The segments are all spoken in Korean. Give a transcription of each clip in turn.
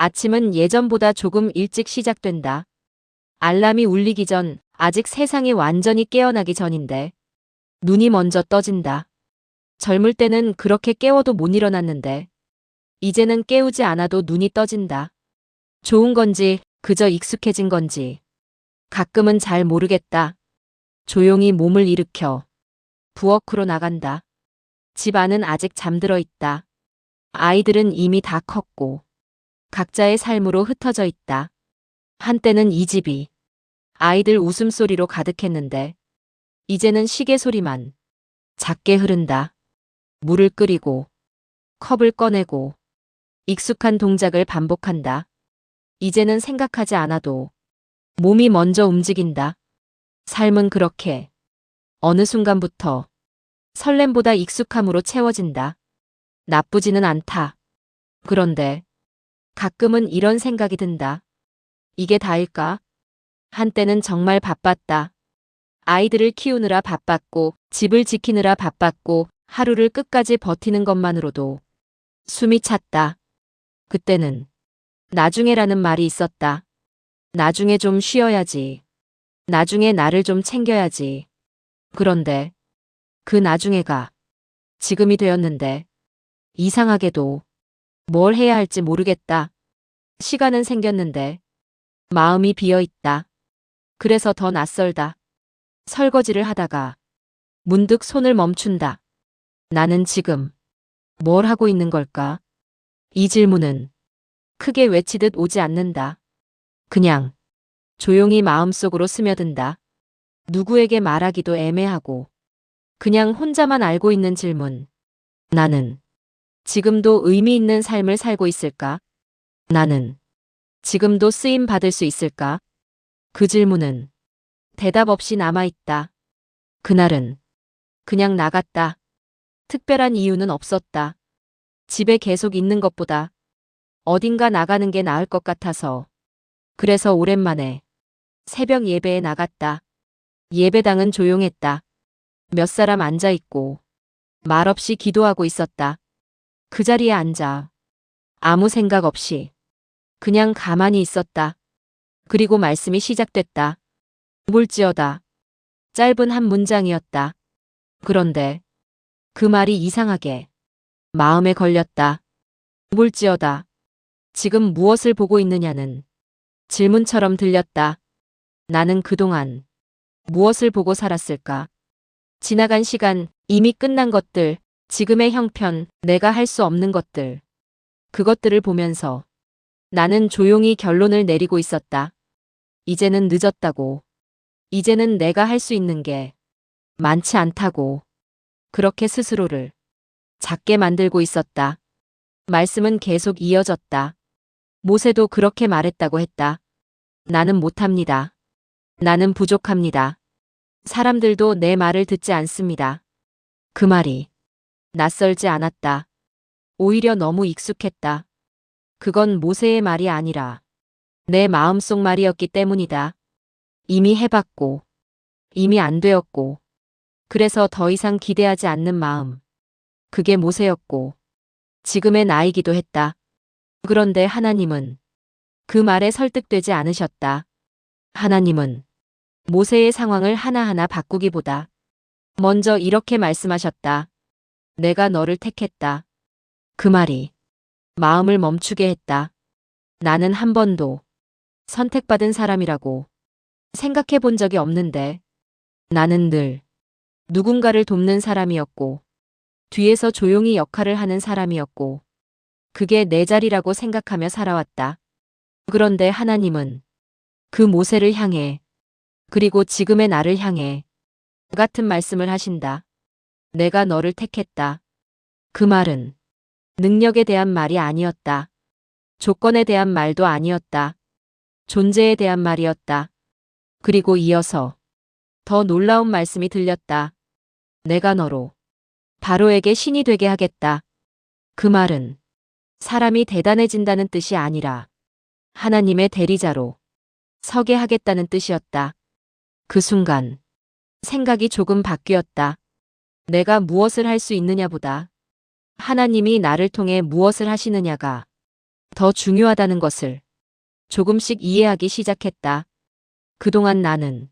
아침은 예전보다 조금 일찍 시작된다. 알람이 울리기 전, 아직 세상이 완전히 깨어나기 전인데. 눈이 먼저 떠진다. 젊을 때는 그렇게 깨워도 못 일어났는데. 이제는 깨우지 않아도 눈이 떠진다. 좋은 건지, 그저 익숙해진 건지. 가끔은 잘 모르겠다. 조용히 몸을 일으켜 부엌으로 나간다. 집 안은 아직 잠들어 있다. 아이들은 이미 다 컸고 각자의 삶으로 흩어져 있다. 한때는 이 집이 아이들 웃음소리로 가득했는데 이제는 시계 소리만 작게 흐른다. 물을 끓이고 컵을 꺼내고 익숙한 동작을 반복한다. 이제는 생각하지 않아도 몸이 먼저 움직인다. 삶은 그렇게 어느 순간부터 설렘보다 익숙함으로 채워진다. 나쁘지는 않다. 그런데 가끔은 이런 생각이 든다. 이게 다일까? 한때는 정말 바빴다. 아이들을 키우느라 바빴고 집을 지키느라 바빴고 하루를 끝까지 버티는 것만으로도 숨이 찼다. 그때는 나중에라는 말이 있었다. 나중에 좀 쉬어야지. 나중에 나를 좀 챙겨야지. 그런데 그 나중에가 지금이 되었는데 이상하게도 뭘 해야 할지 모르겠다. 시간은 생겼는데 마음이 비어 있다. 그래서 더 낯설다. 설거지를 하다가 문득 손을 멈춘다. 나는 지금 뭘 하고 있는 걸까? 이 질문은 크게 외치듯 오지 않는다. 그냥 조용히 마음속으로 스며든다. 누구에게 말하기도 애매하고 그냥 혼자만 알고 있는 질문. 나는 지금도 의미 있는 삶을 살고 있을까? 나는 지금도 쓰임 받을 수 있을까? 그 질문은 대답 없이 남아있다. 그날은 그냥 나갔다. 특별한 이유는 없었다. 집에 계속 있는 것보다 어딘가 나가는 게 나을 것 같아서. 그래서 오랜만에 새벽 예배에 나갔다. 예배당은 조용했다. 몇 사람 앉아있고 말없이 기도하고 있었다. 그 자리에 앉아 아무 생각 없이 그냥 가만히 있었다. 그리고 말씀이 시작됐다. 볼지어다. 짧은 한 문장이었다. 그런데 그 말이 이상하게 마음에 걸렸다. 볼지어다. 지금 무엇을 보고 있느냐는 질문처럼 들렸다. 나는 그동안 무엇을 보고 살았을까? 지나간 시간, 이미 끝난 것들, 지금의 형편, 내가 할 수 없는 것들. 그것들을 보면서 나는 조용히 결론을 내리고 있었다. 이제는 늦었다고. 이제는 내가 할 수 있는 게 많지 않다고. 그렇게 스스로를 작게 만들고 있었다. 말씀은 계속 이어졌다. 모세도 그렇게 말했다고 했다. 나는 못합니다. 나는 부족합니다. 사람들도 내 말을 듣지 않습니다. 그 말이 낯설지 않았다. 오히려 너무 익숙했다. 그건 모세의 말이 아니라 내 마음속 말이었기 때문이다. 이미 해봤고, 이미 안 되었고, 그래서 더 이상 기대하지 않는 마음. 그게 모세였고, 지금의 나이기도 했다. 그런데 하나님은 그 말에 설득되지 않으셨다. 하나님은 모세의 상황을 하나하나 바꾸기보다 먼저 이렇게 말씀하셨다. 내가 너를 택했다. 그 말이 마음을 멈추게 했다. 나는 한 번도 선택받은 사람이라고 생각해 본 적이 없는데 나는 늘 누군가를 돕는 사람이었고 뒤에서 조용히 역할을 하는 사람이었고 그게 내 자리라고 생각하며 살아왔다. 그런데 하나님은 그 모세를 향해 그리고 지금의 나를 향해 같은 말씀을 하신다. 내가 너를 택했다. 그 말은 능력에 대한 말이 아니었다. 조건에 대한 말도 아니었다. 존재에 대한 말이었다. 그리고 이어서 더 놀라운 말씀이 들렸다. 내가 너로 바로에게 신이 되게 하겠다. 그 말은 사람이 대단해진다는 뜻이 아니라 하나님의 대리자로 서게 하겠다는 뜻이었다. 그 순간 생각이 조금 바뀌었다. 내가 무엇을 할 수 있느냐보다 하나님이 나를 통해 무엇을 하시느냐가 더 중요하다는 것을 조금씩 이해하기 시작했다. 그동안 나는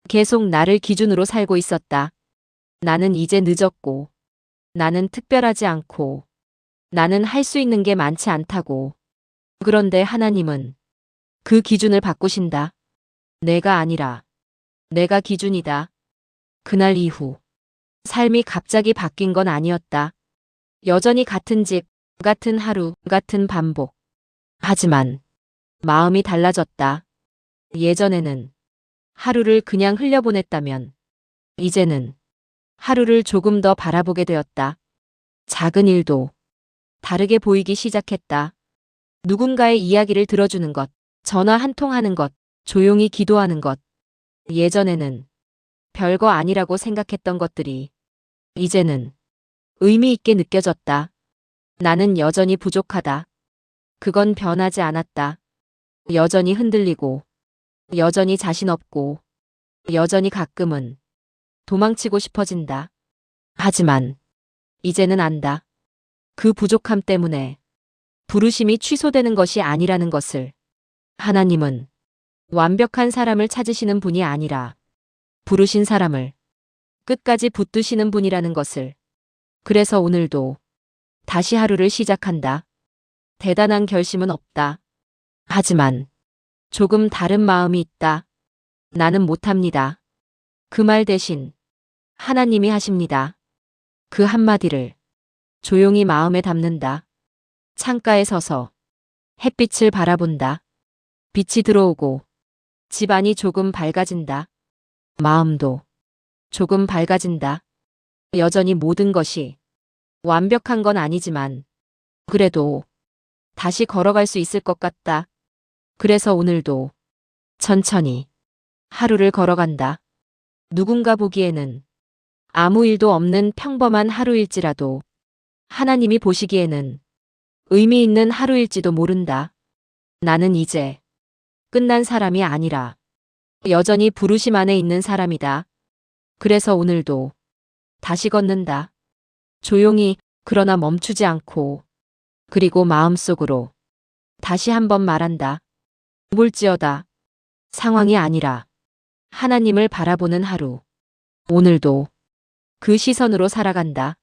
계속 나를 기준으로 살고 있었다. 나는 이제 늦었고, 나는 특별하지 않고, 나는 할 수 있는 게 많지 않다고. 그런데 하나님은 그 기준을 바꾸신다. 내가 아니라 내가 기준이다. 그날 이후 삶이 갑자기 바뀐 건 아니었다. 여전히 같은 집, 같은 하루, 같은 반복. 하지만 마음이 달라졌다. 예전에는 하루를 그냥 흘려보냈다면 이제는 하루를 조금 더 바라보게 되었다. 작은 일도 다르게 보이기 시작했다. 누군가의 이야기를 들어주는 것, 전화 한 통 하는 것, 조용히 기도하는 것. 예전에는 별거 아니라고 생각했던 것들이 이제는 의미 있게 느껴졌다. 나는 여전히 부족하다. 그건 변하지 않았다. 여전히 흔들리고, 여전히 자신 없고, 여전히 가끔은 도망치고 싶어진다. 하지만 이제는 안다. 그 부족함 때문에 부르심이 취소되는 것이 아니라는 것을. 하나님은 완벽한 사람을 찾으시는 분이 아니라 부르신 사람을 끝까지 붙드시는 분이라는 것을. 그래서 오늘도 다시 하루를 시작한다. 대단한 결심은 없다. 하지만 조금 다른 마음이 있다. 나는 못합니다. 그 말 대신 하나님이 하십니다. 그 한마디를 조용히 마음에 담는다. 창가에 서서 햇빛을 바라본다. 빛이 들어오고 집안이 조금 밝아진다. 마음도 조금 밝아진다. 여전히 모든 것이 완벽한 건 아니지만 그래도 다시 걸어갈 수 있을 것 같다. 그래서 오늘도 천천히 하루를 걸어간다. 누군가 보기에는 아무 일도 없는 평범한 하루일지라도 하나님이 보시기에는 의미 있는 하루일지도 모른다. 나는 이제 끝난 사람이 아니라 여전히 부르심 안에 있는 사람이다. 그래서 오늘도 다시 걷는다. 조용히, 그러나 멈추지 않고. 그리고 마음속으로 다시 한번 말한다. 볼지어다. 상황이 아니라 하나님을 바라보는 하루. 오늘도 그 시선으로 살아간다.